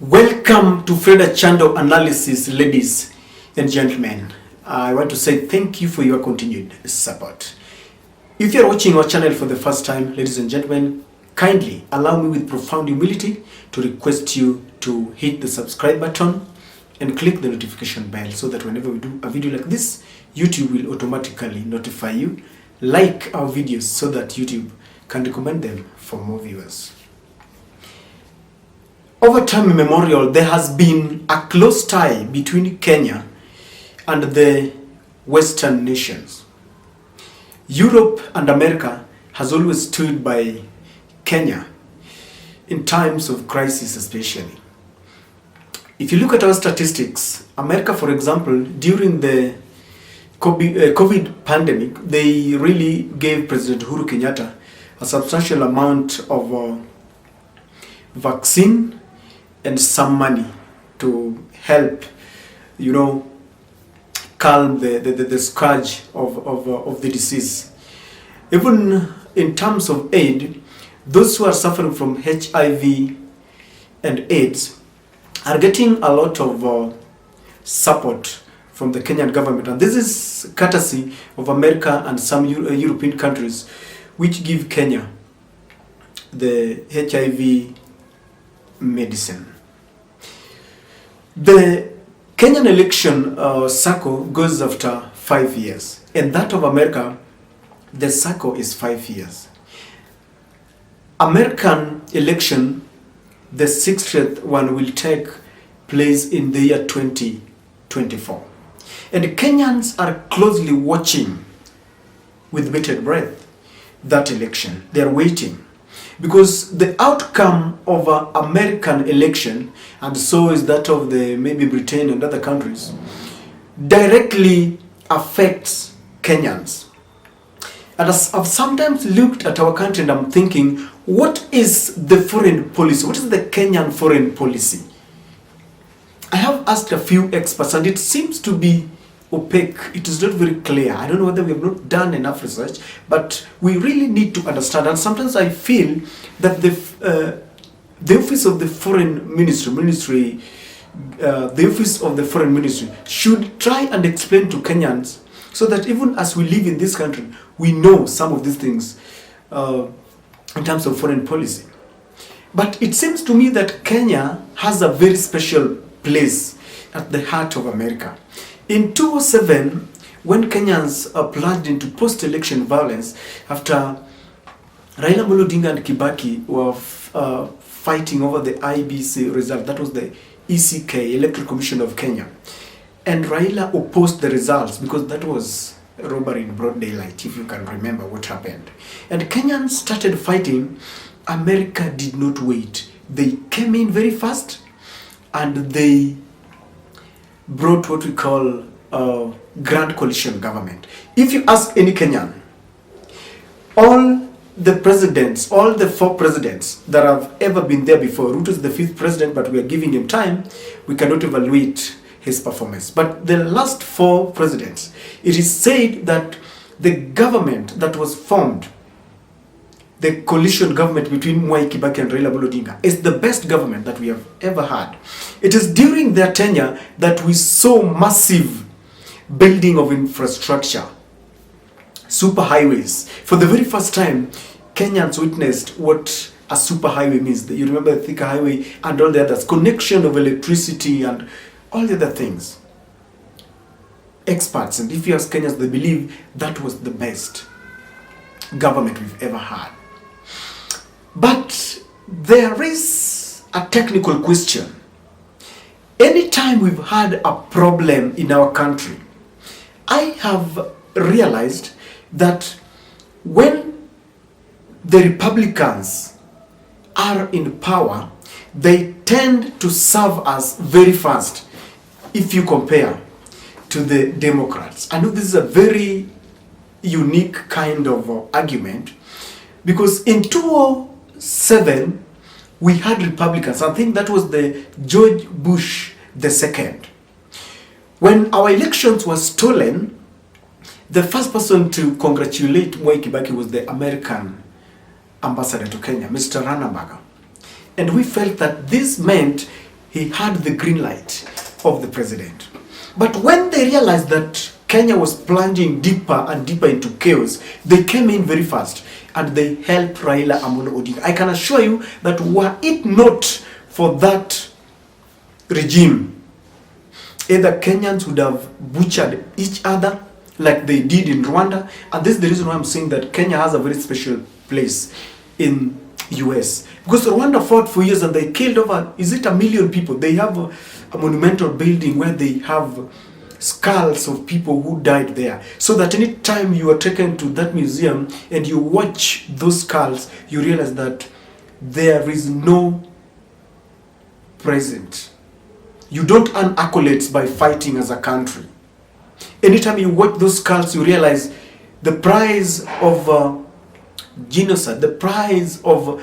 Welcome to Freda Chando Analysis, ladies and gentlemen. I want to say thank you for your continued support. If you're watching our channel for the first time, ladies and gentlemen, kindly allow me with profound humility to request you to hit the subscribe button and click the notification bell so that whenever we do a video like this, YouTube will automatically notify you. Like our videos so that YouTube can recommend them for more viewers. Over time immemorial, there has been a close tie between Kenya and the Western nations. Europe and America has always stood by Kenya in times of crisis especially. If you look at our statistics, America, for example, during the COVID pandemic, they really gave President Uhuru Kenyatta a substantial amount of vaccine and some money to help, calm the scourge of the disease. Even in terms of aid, those who are suffering from HIV and AIDS are getting a lot of support from the Kenyan government. And this is courtesy of America and some European countries which give Kenya the HIV medicine. The Kenyan election cycle goes after 5 years, and that of America, the cycle is 5 years. American election, the 60th one, will take place in the year 2024. And Kenyans are closely watching with bated breath that election. They are waiting. Because the outcome of an American election, and so is that of the maybe Britain and other countries, directly affects Kenyans. And I've sometimes looked at our country and I'm thinking, what is the foreign policy? What is the Kenyan foreign policy? I have asked a few experts and it seems to be opaque. It is not very clear. I don't know whether we have not done enough research, but we really need to understand. And sometimes I feel that the office of the foreign ministry, the office of the foreign ministry should try and explain to Kenyans so that even as we live in this country, we know some of these things in terms of foreign policy. But it seems to me that Kenya has a very special place at the heart of America. In 2007, when Kenyans plunged into post-election violence after Raila'S and Kibaki were fighting over the IBC result, that was the ECK, Electoral Commission of Kenya. And Raila opposed the results because that was robbery in broad daylight, if you can remember what happened. And Kenyans started fighting. America did not wait. They came in very fast and they brought what we call a grand coalition government. If you ask any Kenyan, all the 4 presidents that have ever been there before, Ruto is the 5th president, but we are giving him time, we cannot evaluate his performance. But the last 4 presidents, it is said that the government that was formed, the coalition government between Kibaki and Raila'S is the best government that we have ever had. It is during their tenure that we saw massive building of infrastructure, superhighways. For the very first time, Kenyans witnessed what a superhighway means. You remember the Thika Highway and all the others, connection of electricity and all the other things. Experts, and if you ask Kenyans, they believe that was the best government we've ever had. But there is a technical question. Anytime we've had a problem in our country, I have realized that when the Republicans are in power, they tend to serve us very fast if you compare to the Democrats. I know this is a very unique kind of argument because in 2007 we had Republicans. I think that was the George Bush II. When our elections were stolen, the first person to congratulate Kibaki was the American ambassador to Kenya, Mr. Rannaberger. And we felt that this meant he had the green light of the president. But when they realized that Kenya was plunging deeper and deeper into chaos, they came in very fast and they helped Raila Amolo Odinga. I can assure you that were it not for that regime, either Kenyans would have butchered each other like they did in Rwanda. And this is the reason why I'm saying that Kenya has a very special place in US. Because Rwanda fought for years and they killed over, is it 1 million people? They have a monumental building where they have skulls of people who died there. So that any time you are taken to that museum and you watch those skulls, you realize that there is no present. You don't earn accolades by fighting as a country. Anytime you watch those skulls, you realize the price of genocide, the price of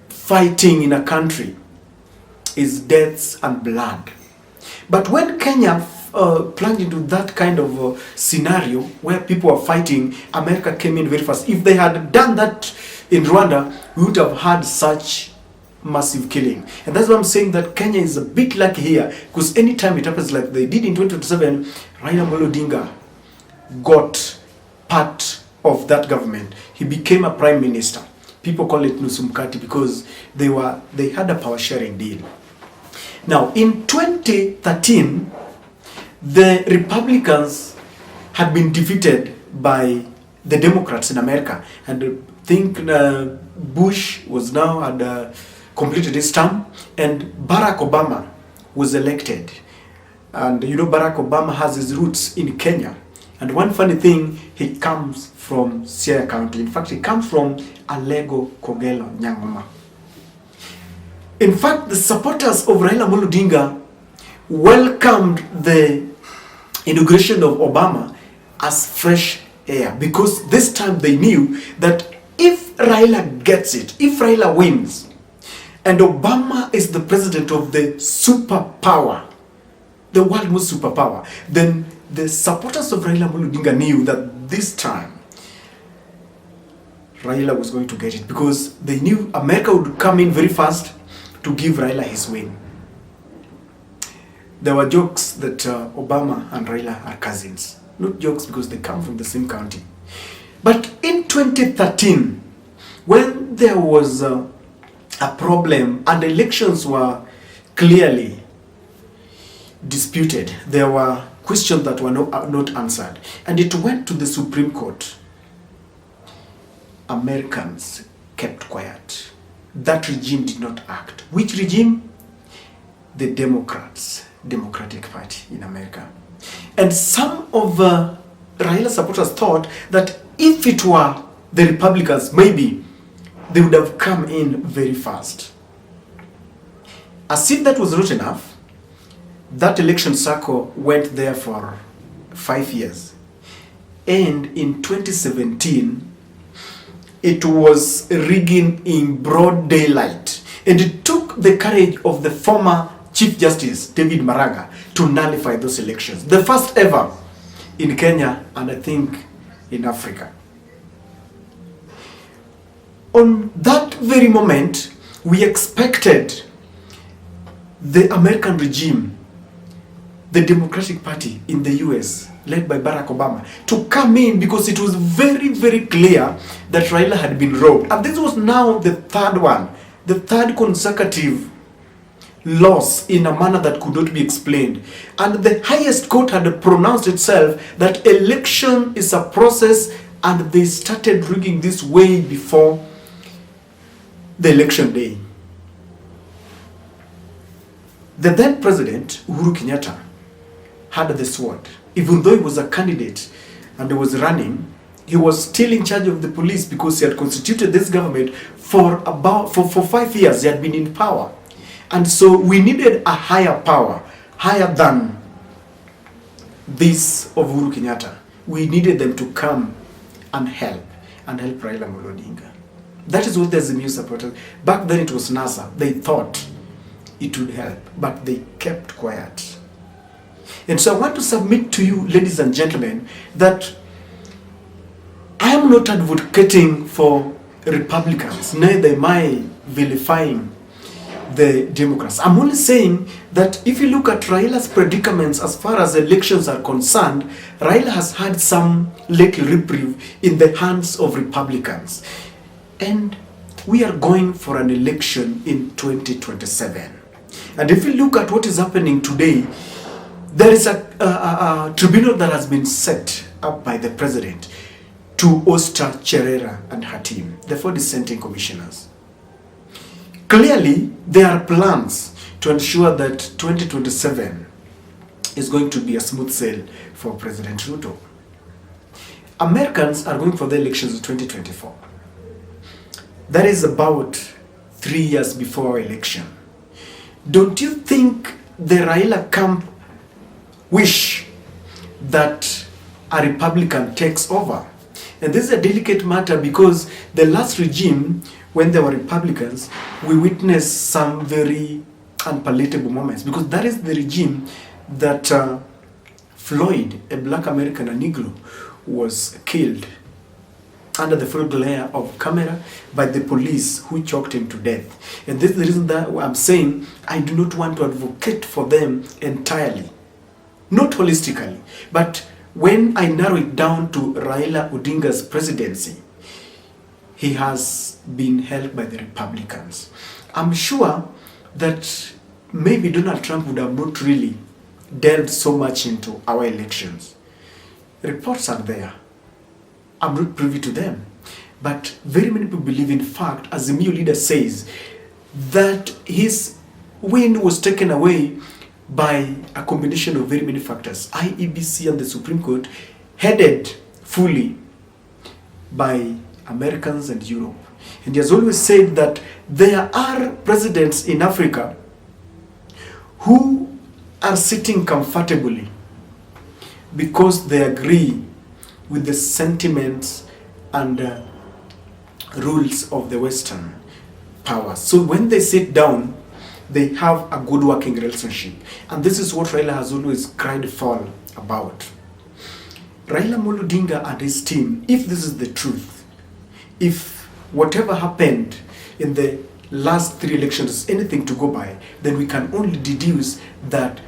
fighting in a country is deaths and blood. But when Kenya plunged into that kind of scenario where people are fighting, America came in very fast. If they had done that in Rwanda, we would have had such massive killing. And that's why I'm saying that Kenya is a bit lucky here, because anytime it happens like they did in 2027, Raila Amolo Odinga got part of that government. He became a prime minister. People call it Nusumkati because they had a power sharing deal. Now in 2013, the Republicans had been defeated by the Democrats in America, and I think Bush was now had completed his term, and Barack Obama was elected. And you know, Barack Obama has his roots in Kenya. And one funny thing, he comes from Siaya County. In fact, he comes from Alego, Kogelo, Nyangoma. In fact, the supporters of Raila Amolo Odinga welcomed the inauguration of Obama as fresh air, because this time they knew that if Raila gets it, if Raila wins, and Obama is the president of the superpower, the world most superpower, then the supporters of Raila Amolo Odinga knew that this time Raila was going to get it, because they knew America would come in very fast to give Raila his win. There were jokes that Obama and Raila are cousins. Not jokes because they come from the same county. But in 2013, when there was a problem and elections were clearly disputed, there were questions that were not answered, and it went to the Supreme Court, Americans kept quiet. That regime did not act. Which regime? The Democrats, Democratic Party in America. And some of Raila supporters thought that if it were the Republicans, maybe they would have come in very fast. As if that was not enough, that election cycle went there for 5 years. And in 2017, it was rigging in broad daylight. And it took the courage of the former Chief Justice, David Maraga, to nullify those elections. The first ever in Kenya, and I think in Africa. On that very moment, we expected the American regime, the Democratic Party in the US, led by Barack Obama, to come in, because it was very, very clear that Raila had been robbed. And this was now the third one, the third consecutive loss in a manner that could not be explained. And the highest court had pronounced itself that election is a process, and they started rigging this way before the election day. The then president, Uhuru Kenyatta, had the sword. Even though he was a candidate and he was running, he was still in charge of the police, because he had constituted this government for 5 years. He had been in power. And so we needed a higher power, higher than this of Uhuru Kenyatta. We needed them to come and help Raila Amolo Odinga. That is what the Azimio supported. Back then it was NASA. They thought it would help, but they kept quiet. And so I want to submit to you, ladies and gentlemen, that I am not advocating for Republicans, neither am I vilifying the Democrats. I'm only saying that if you look at Raila's predicaments as far as elections are concerned, Raila has had some little reprieve in the hands of Republicans. And we are going for an election in 2027. And if you look at what is happening today, there is a tribunal that has been set up by the president to ouster Cherera and her team, the 4 dissenting commissioners. Clearly, there are plans to ensure that 2027 is going to be a smooth sail for President Ruto. Americans are going for the elections in 2024. That is about 3 years before our election. Don't you think the Raila camp wish that a Republican takes over? And this is a delicate matter because the last regime, when there were Republicans, we witnessed some very unpalatable moments, because that is the regime that Floyd, a black American, a Negro, was killed under the full glare of camera by the police who choked him to death. And this is the reason that I'm saying I do not want to advocate for them entirely, not holistically, but when I narrow it down to Raila Odinga's presidency, he has been held by the Republicans. I'm sure that maybe Donald Trump would have not really delved so much into our elections. Reports are there. I'm not privy to them. But very many people believe, in fact, as the new leader says, that his win was taken away by a combination of very many factors. IEBC and the Supreme Court, headed fully by Americans and Europe. And he has always said that there are presidents in Africa who are sitting comfortably because they agree with the sentiments and rules of the Western powers. So when they sit down, they have a good working relationship. And this is what Raila has always cried foul about. Raila Amolo Odinga and his team, if this is the truth, if whatever happened in the last 3 elections is anything to go by, then we can only deduce that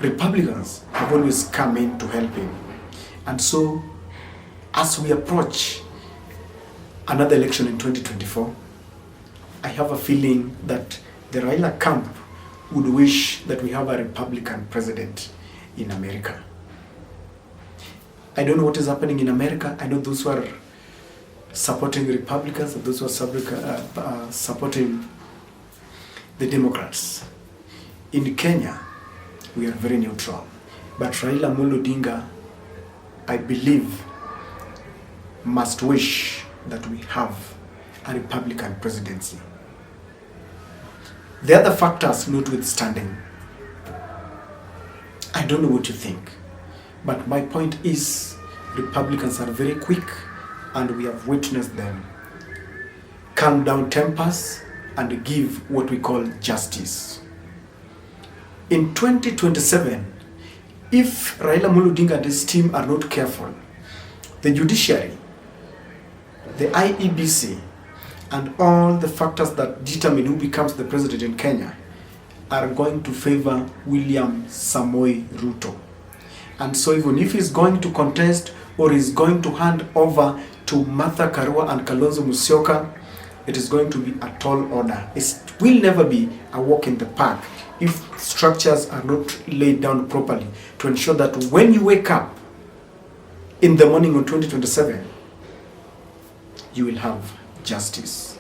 Republicans have always come in to help him. And so, as we approach another election in 2024, I have a feeling that the Raila camp would wish that we have a Republican president in America. I don't know what is happening in America. I know those who are supporting Republicans and those who are supporting the Democrats. In Kenya, we are very neutral. But Raila Amolo Odinga, I believe, must wish that we have a Republican presidency. The other factors notwithstanding, I don't know what you think, but my point is Republicans are very quick, and we have witnessed them calm down tempers and give what we call justice. In 2027, if Raila Amolo Odinga and his team are not careful, the judiciary, the IEBC, and all the factors that determine who becomes the president in Kenya are going to favor William Samoei Ruto. And so even if he's going to contest or is going to hand over to Martha Karua and Kalonzo Musyoka, it is going to be a tall order. It will never be a walk in the park if structures are not laid down properly to ensure that when you wake up in the morning on 2027, you will have justice.